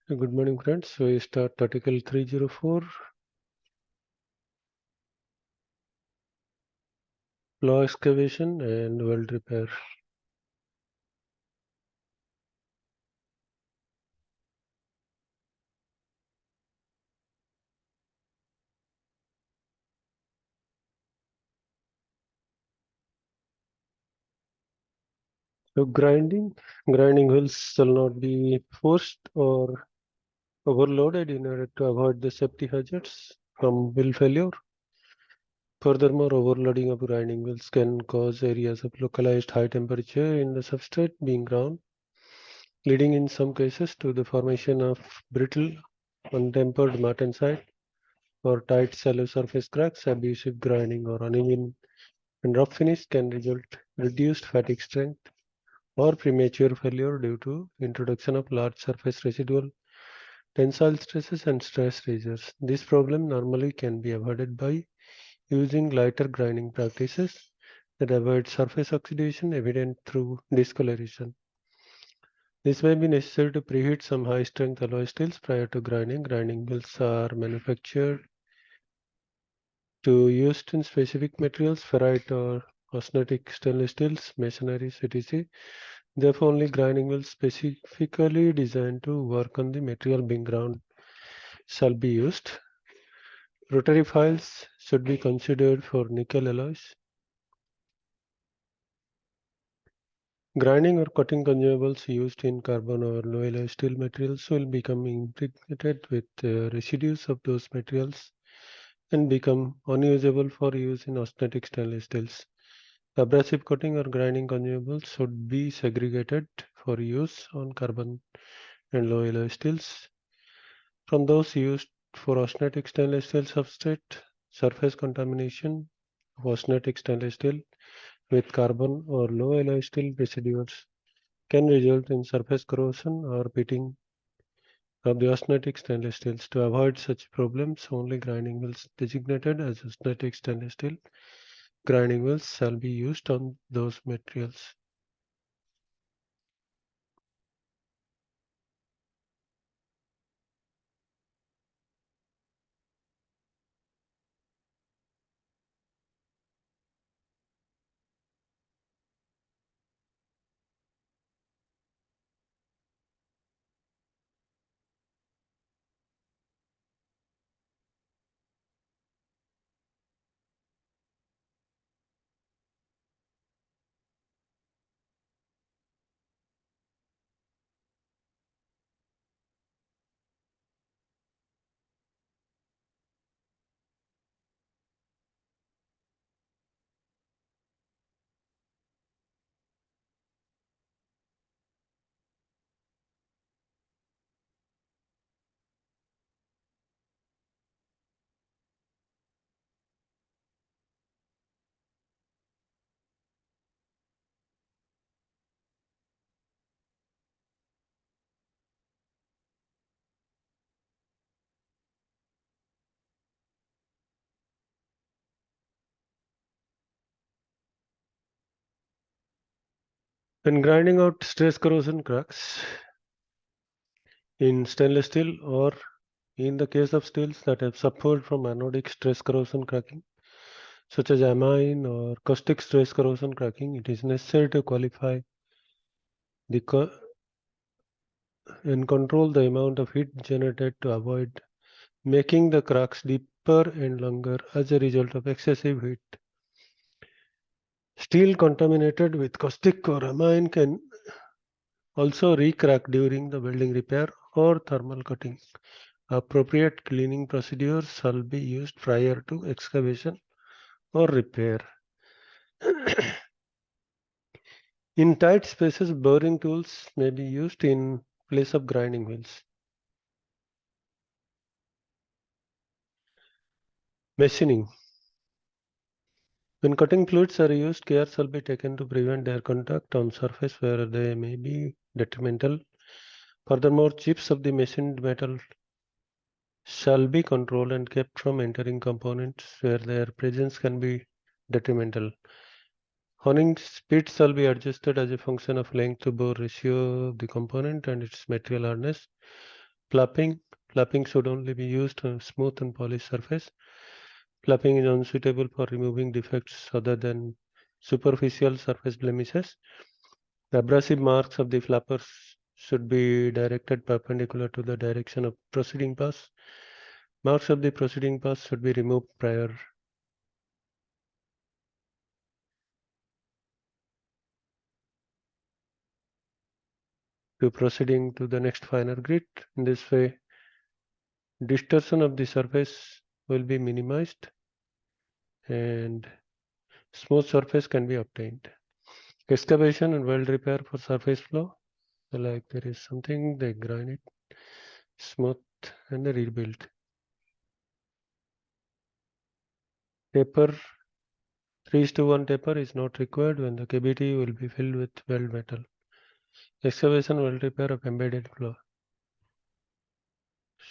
Good morning, friends. We start Article 304, Law Excavation and World Repair. So, grinding wheels shall not be forced or overloaded in order to avoid the safety hazards from wheel failure. Furthermore, overloading of grinding wheels can cause areas of localized high temperature in the substrate being ground, leading in some cases to the formation of brittle, untempered martensite or tight shallow surface cracks. Abusive grinding or uneven and rough finish can result reduced fatigue strength or premature failure due to introduction of large surface residual tensile stresses and stress residues. This problem normally can be avoided by using lighter grinding practices that avoid surface oxidation evident through discoloration. This may be necessary to preheat some high-strength alloy steels prior to grinding. Grinding wheels are manufactured to used in specific materials, ferrite or austenitic stainless steels, machineries, etc. Therefore, only grinding wheels specifically designed to work on the material being ground shall be used. Rotary files should be considered for nickel alloys. Grinding or cutting consumables used in carbon or low alloy steel materials will become impregnated with residues of those materials and become unusable for use in austenitic stainless steels. Abrasive cutting or grinding consumables should be segregated for use on carbon and low alloy steels from those used for austenitic stainless steel substrate. Surface contamination of austenitic stainless steel with carbon or low alloy steel residues can result in surface corrosion or pitting of the austenitic stainless steels. To avoid such problems, only grinding wheels designated as austenitic stainless steel grinding wheels shall be used on those materials. When grinding out stress corrosion cracks in stainless steel or in the case of steels that have suffered from anodic stress corrosion cracking, such as amine or caustic stress corrosion cracking, it is necessary to qualify the and control the amount of heat generated to avoid making the cracks deeper and longer as a result of excessive heat. Steel contaminated with caustic or amine can also re-crack during the welding repair or thermal cutting. Appropriate cleaning procedures shall be used prior to excavation or repair. In tight spaces, boring tools may be used in place of grinding wheels. Machining. When cutting fluids are used, care shall be taken to prevent their contact on surface where they may be detrimental. Furthermore, chips of the machined metal shall be controlled and kept from entering components where their presence can be detrimental. Honing speed shall be adjusted as a function of length to bore ratio of the component and its material hardness. Flapping. Flapping should only be used on a smooth and polished surface. Flapping is unsuitable for removing defects other than superficial surface blemishes. The abrasive marks of the flappers should be directed perpendicular to the direction of proceeding pass. Marks of the proceeding pass should be removed prior to proceeding to the next finer grit. In this way, distortion of the surface will be minimized and smooth surface can be obtained. Excavation and weld repair for surface flow. Like there is something, they grind it smooth and they rebuild. Taper 3:1 taper is not required when the cavity will be filled with weld metal. Excavation weld repair of embedded flow.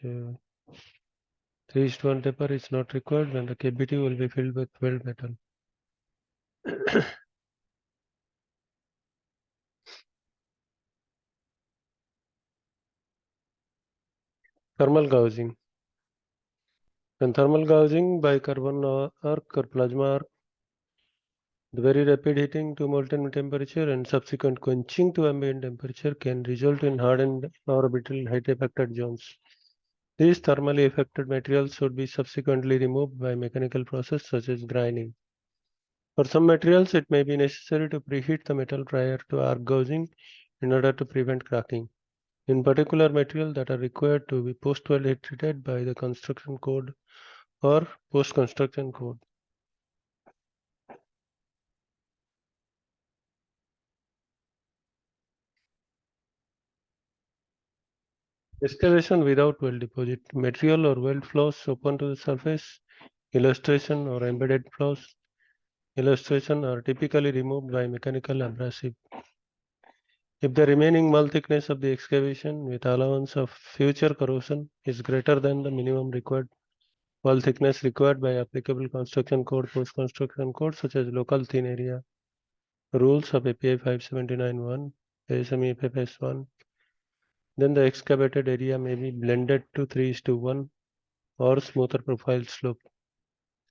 So 3:1 taper is not required when the cavity will be filled with weld metal. Thermal gouging. When thermal gouging by carbon arc or plasma arc, the very rapid heating to molten temperature and subsequent quenching to ambient temperature can result in hardened or brittle height affected zones. These thermally affected materials should be subsequently removed by mechanical process such as grinding. For some materials, it may be necessary to preheat the metal prior to arc gouging in order to prevent cracking. In particular, materials that are required to be post-weld heat treated by the construction code or post-construction code. Excavation without weld deposit. Material or weld flows open to the surface. Illustration or embedded flows. Illustration are typically removed by mechanical abrasive. If the remaining wall thickness of the excavation with allowance of future corrosion is greater than the minimum required wall thickness required by applicable construction code, post-construction code such as local thin area rules of API 579-1, ASME FFS1, then the excavated area may be blended to 3:1 or smoother profile slope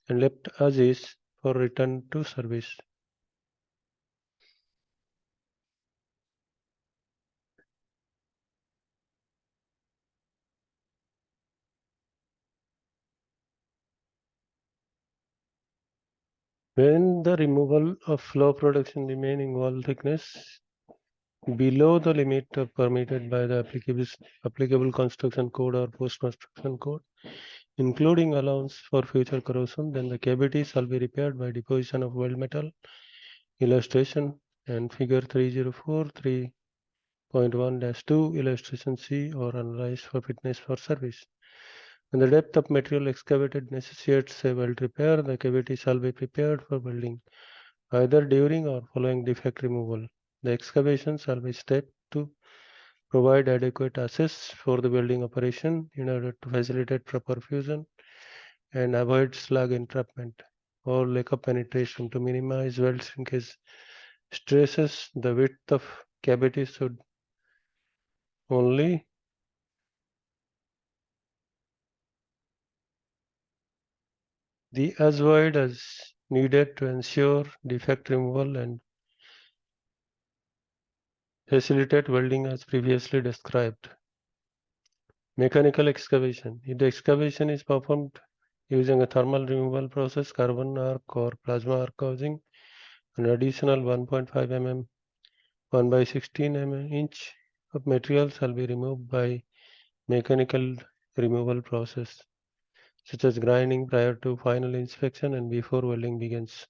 and left as is for return to service. When the removal of flow production remaining wall thickness below the limit of permitted by the applicable construction code or post-construction code, including allowance for future corrosion, then the cavity shall be repaired by deposition of weld metal. Illustration and figure 304 3.1-2 illustration C or analyzed for fitness for service. When the depth of material excavated necessitates a weld repair, the cavity shall be prepared for welding either during or following defect removal. The excavation shall be stepped to provide adequate access for the welding operation in order to facilitate proper fusion and avoid slag entrapment or lack of penetration. To minimize weld shrinkage stresses, the width of cavity should only be as wide as needed to ensure defect removal and facilitate welding as previously described. Mechanical excavation. If the excavation is performed using a thermal removal process, carbon arc or plasma arc gouging, an additional 1.5 mm 1 by 16 mm inch of material shall be removed by mechanical removal process, such as grinding prior to final inspection and before welding begins.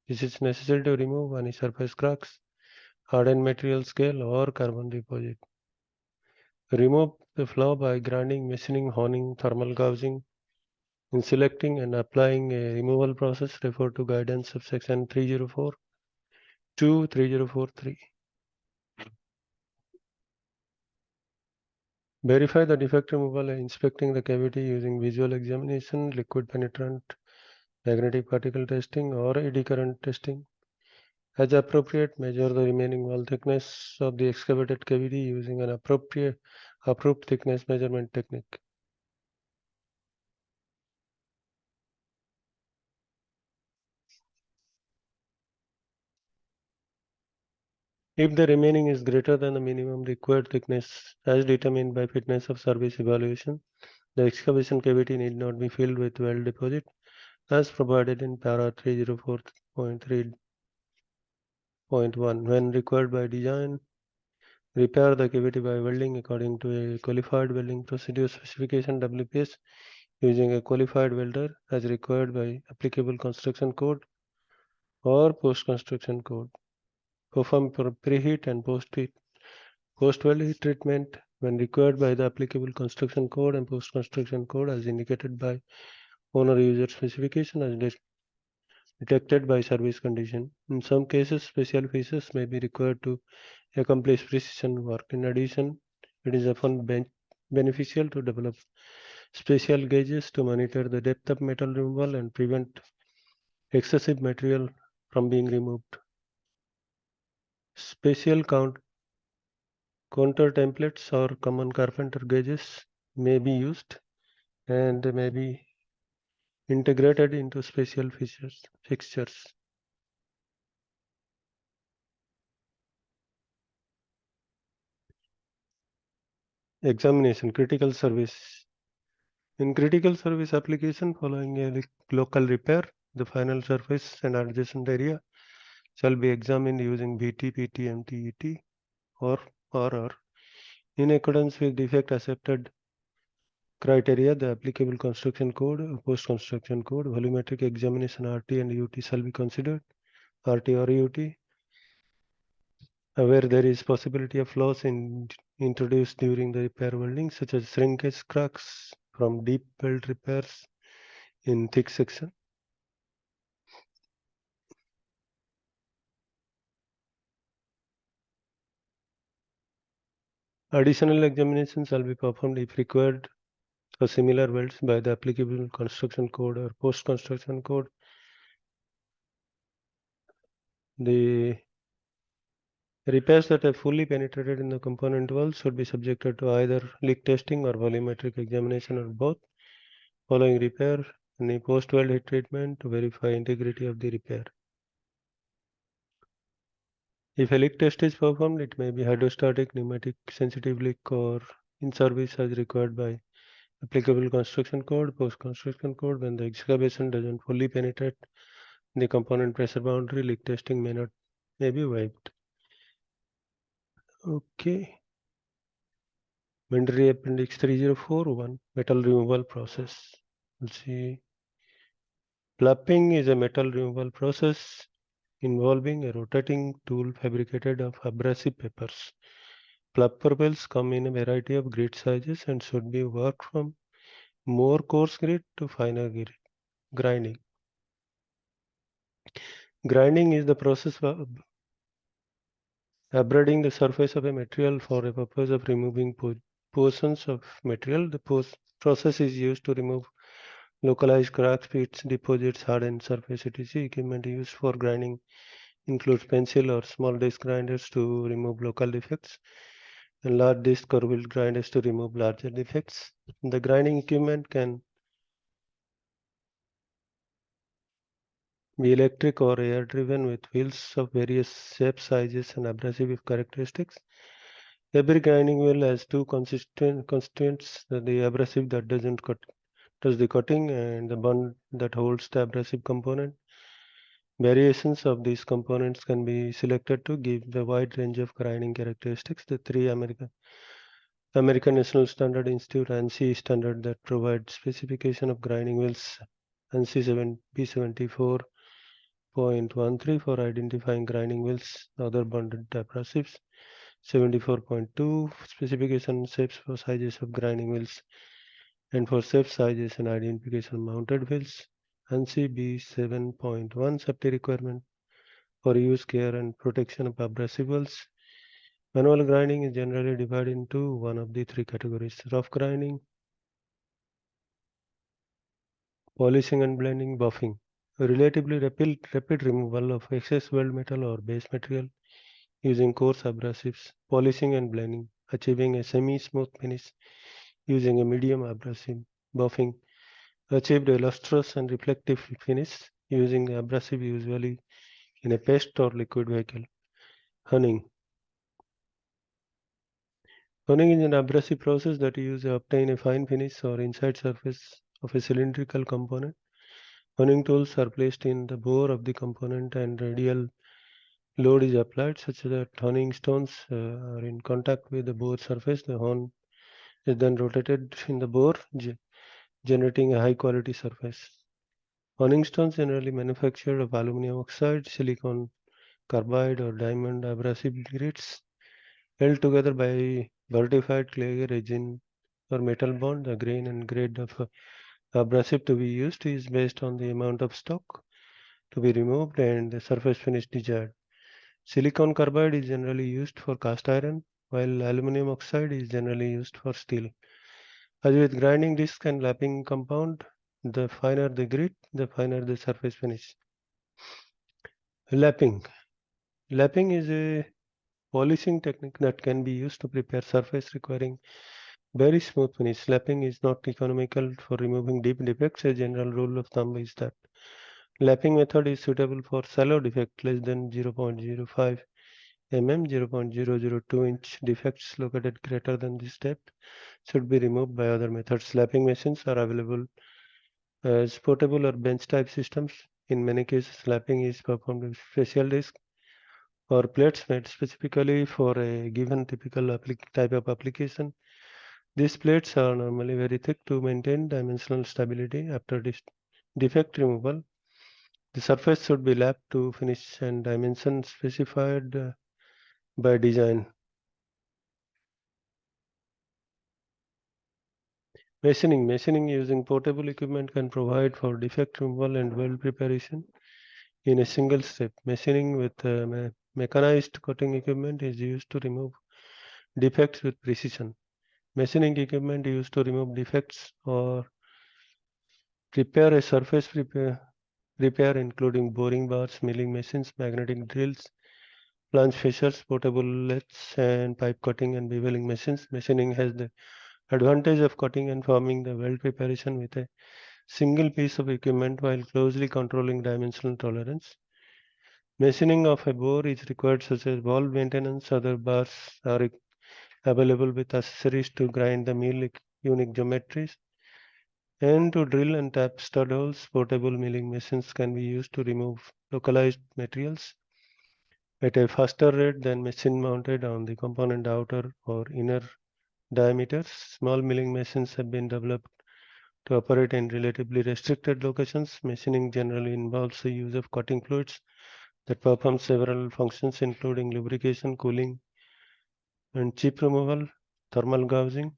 This is necessary to remove any surface cracks, hardened material scale, or carbon deposit. Remove the flaw by grinding, machining, honing, thermal gouging, in selecting and applying a removal process refer to guidance of section 304 to 3043. Verify the defect removal by inspecting the cavity using visual examination, liquid penetrant, magnetic particle testing, or eddy current testing. As appropriate, measure the remaining wall thickness of the excavated cavity using an approved thickness measurement technique. If the remaining is greater than the minimum required thickness as determined by fitness of service evaluation, the excavation cavity need not be filled with weld deposit as provided in para 304.3.1. When required by design, repair the cavity by welding according to a qualified welding procedure specification WPS using a qualified welder as required by applicable construction code or post-construction code. Perform preheat and post-weld heat treatment when required by the applicable construction code and post-construction code as indicated by owner user specification as detected by service condition. In some cases, special features may be required to accomplish precision work. In addition, it is often beneficial to develop special gauges to monitor the depth of metal removal and prevent excessive material from being removed. Special counter templates or common carpenter gauges may be used and may be integrated into special fixtures. Examination, critical service. In critical service application following a local repair, the final surface and adjacent area shall be examined using BT, PT, MTET or RR in accordance with defect accepted criteria, the applicable construction code, post-construction code, volumetric examination RT and UT shall be considered. RT or UT, where there is possibility of loss introduced during the repair welding, such as shrinkage cracks from deep weld repairs in thick section. Additional examinations shall be performed if required for similar welds by the applicable construction code or post-construction code. The repairs that have fully penetrated in the component wall should be subjected to either leak testing or volumetric examination or both. Following repair, any post-weld heat treatment to verify integrity of the repair. If a leak test is performed, it may be hydrostatic, pneumatic, sensitive leak, or in service as required by applicable construction code, post-construction code. When the excavation doesn't fully penetrate the component pressure boundary, leak testing may be waived. Okay. Mandatory Appendix 3041, metal removal process. Let's see. Plupping is a metal removal process involving a rotating tool fabricated of abrasive papers. Plupper wells come in a variety of grit sizes and should be worked from more coarse grit to finer grinding. Grinding is the process of abrading the surface of a material for the purpose of removing portions of material. The process is used to remove localized cracks, pits, deposits, hardened surface, etc. Equipment used for grinding includes pencil or small disc grinders to remove local defects and large disc or wheel grinders to remove larger defects. The grinding equipment can be electric or air driven with wheels of various shapes, sizes, and abrasive characteristics. Every grinding wheel has two constituents: the abrasive that does the cutting and the bund that holds the abrasive component. Variations of these components can be selected to give a wide range of grinding characteristics. The three American National Standard Institute ANSI standard that provide specification of grinding wheels ANSI B74.13 for identifying grinding wheels, other bonded abrasives. 74.2 specification shapes for sizes of grinding wheels and for shape sizes and identification of mounted wheels. ANSI B7.1 safety requirement for use, care, and protection of abrasive wheels. Manual grinding is generally divided into one of the three categories: rough grinding, polishing and blending, buffing. A relatively rapid removal of excess weld metal or base material using coarse abrasives, polishing and blending. achieving a semi-smooth finish using a medium abrasive. Buffing achieved a lustrous and reflective finish using abrasive usually in a paste or liquid vehicle. Honing. Honing is an abrasive process that is used to obtain a fine finish or inside surface of a cylindrical component. Honing tools are placed in the bore of the component and radial load is applied such that honing stones are in contact with the bore surface. The horn is then rotated in the bore, generating a high quality surface. Honing stones generally manufactured of aluminum oxide, silicon carbide or diamond abrasive grits held together by vertified clay resin or metal bond. The grain and grade of abrasive to be used is based on the amount of stock to be removed and the surface finish desired. Silicon carbide is generally used for cast iron, while aluminum oxide is generally used for steel. As with grinding disc and lapping compound, the finer the grit, the finer the surface finish. Lapping. Lapping is a polishing technique that can be used to prepare surface requiring very smooth finish. Lapping is not economical for removing deep defects. A general rule of thumb is that lapping method is suitable for shallow defect less than 0.05 mm, 0.002 inch defects located greater than this depth should be removed by other methods. Lapping machines are available as portable or bench type systems. In many cases, lapping is performed with special disc or plates made specifically for a given typical type of application. These plates are normally very thick to maintain dimensional stability. After defect removal, the surface should be lapped to finish and dimension specified by design. Machining. Machining using portable equipment can provide for defect removal and weld preparation in a single step. Machining with mechanized cutting equipment is used to remove defects with precision. Machining equipment used to remove defects or prepare a surface repair including boring bars, milling machines, magnetic drills, flange fissures, portable lathes, and pipe cutting and beveling machines. Machining has the advantage of cutting and forming the weld preparation with a single piece of equipment while closely controlling dimensional tolerance. Machining of a bore is required such as valve maintenance. Other bars are available with accessories to grind the mill unique geometries. And to drill and tap stud holes, portable milling machines can be used to remove localized materials at a faster rate than machine mounted on the component outer or inner diameters. Small milling machines have been developed to operate in relatively restricted locations. Machining generally involves the use of cutting fluids that perform several functions including lubrication, cooling, and chip removal, thermal gouging.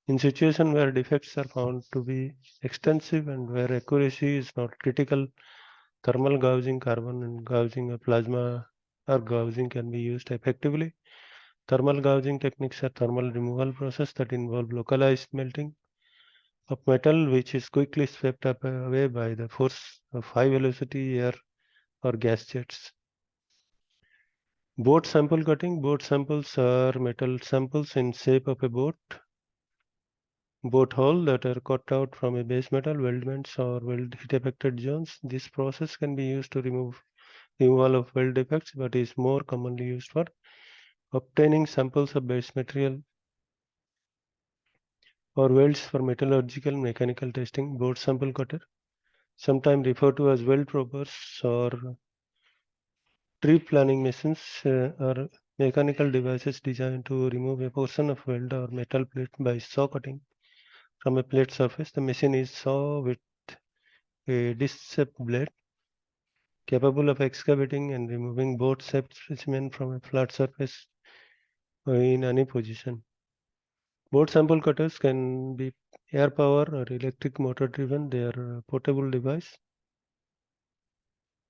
In situations where defects are found to be extensive and where accuracy is not critical, thermal gouging, carbon and gouging of plasma or gouging can be used effectively. Thermal gouging techniques are thermal removal process that involve localized melting of metal which is quickly swept up away by the force of high velocity air or gas jets. Boat sample cutting. Boat samples are metal samples in shape of a boat hull that are cut out from a base metal, weldments or weld heat affected zones. This process can be used to remove removal of weld defects, but is more commonly used for obtaining samples of base material or welds for metallurgical mechanical testing. Boat sample cutter, sometimes referred to as weld probers or tree planning machines, are mechanical devices designed to remove a portion of weld or metal plate by saw cutting from a plate surface. The machine is saw with a disc-shaped blade capable of excavating and removing boat-shaped specimen from a flat surface in any position. Boat sample cutters can be air power or electric motor driven. They are a portable device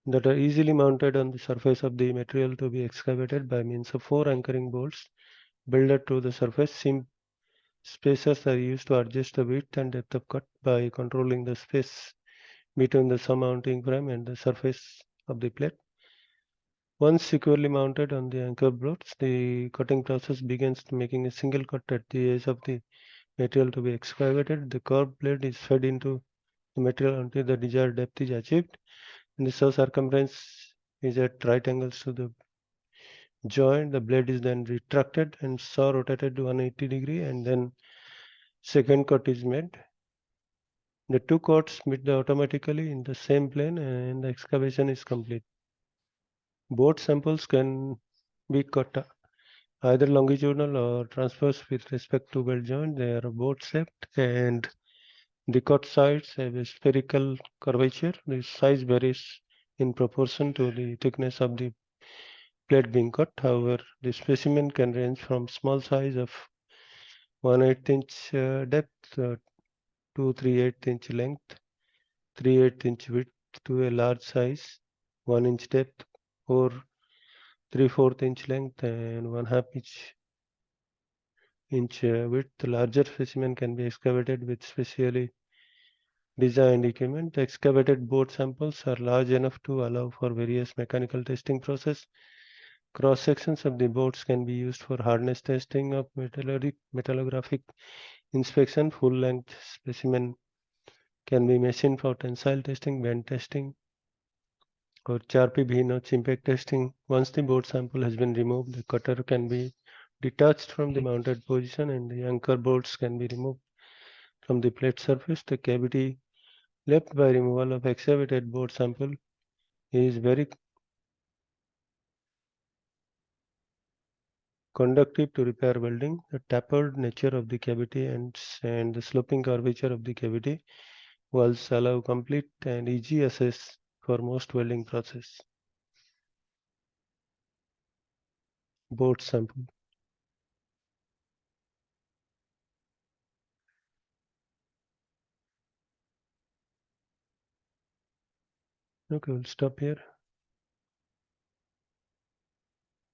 that are easily mounted on the surface of the material to be excavated by means of four anchoring bolts built to the surface. Seam spacers are used to adjust the width and depth of cut by controlling the space between the saw mounting frame and the surface of the plate. Once securely mounted on the anchor bolts, the cutting process begins, making a single cut at the edge of the material to be excavated. The curved blade is fed into the material until the desired depth is achieved, and the saw circumference is at right angles to the joint. The blade is then retracted and saw rotated to 180 degree, and then second cut is made. The two cuts meet automatically in the same plane, and the excavation is complete. Both samples can be cut either longitudinal or transverse with respect to weld joint. They are both shaped, and the cut sides have a spherical curvature. The size varies in proportion to the thickness of the plate being cut. However, the specimen can range from small size of 1/8 inch depth to 3/8 inch length, 3/8 inch width to a large size, 1 inch depth, or 3/4 inch length and 1/2 inch width. The larger specimen can be excavated with specially designed equipment. The excavated bore samples are large enough to allow for various mechanical testing process. Cross sections of the boards can be used for hardness testing of metallographic inspection. Full length specimen can be machined for tensile testing, bend testing, or Charpy notch impact testing. Once the board sample has been removed, the cutter can be detached from the mounted position and the anchor bolts can be removed from the plate surface. The cavity left by removal of excavated board sample is very conductive to repair welding. The tapered nature of the cavity and the sloping curvature of the cavity walls allow complete and easy access for most welding process. Board sample. Okay, we'll stop here.